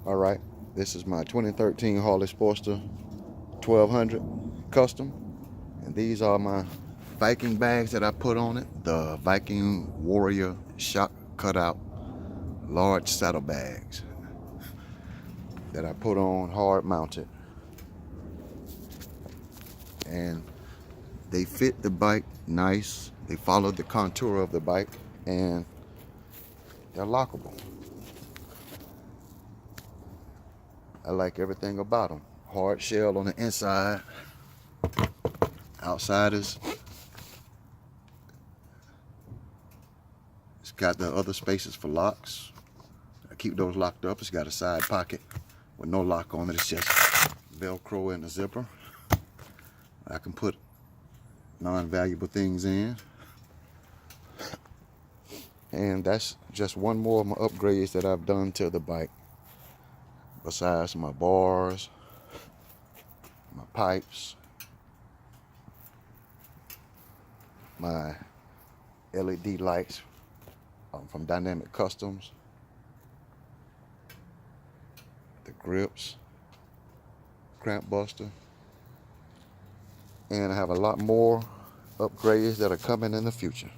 Alright, this is my 2013 Harley Sportster 1200 Custom. And these are my Viking bags that I put on it. The Viking Warrior Shock Cutout large saddle bags that I put on hard mounted. And they fit the bike nice. They follow the contour of the bike and they're lockable. I like everything about them. Hard shell on the inside. Outside is, it's got the other spaces for locks. I keep those locked up. It's got a side pocket with no lock on it. It's just Velcro and a zipper. I can put non-valuable things in. And that's just one more of my upgrades that I've done to the bike. Besides my bars, my pipes, my LED lights from Dynamic Customs, the grips, cramp buster, and I have a lot more upgrades that are coming in the future.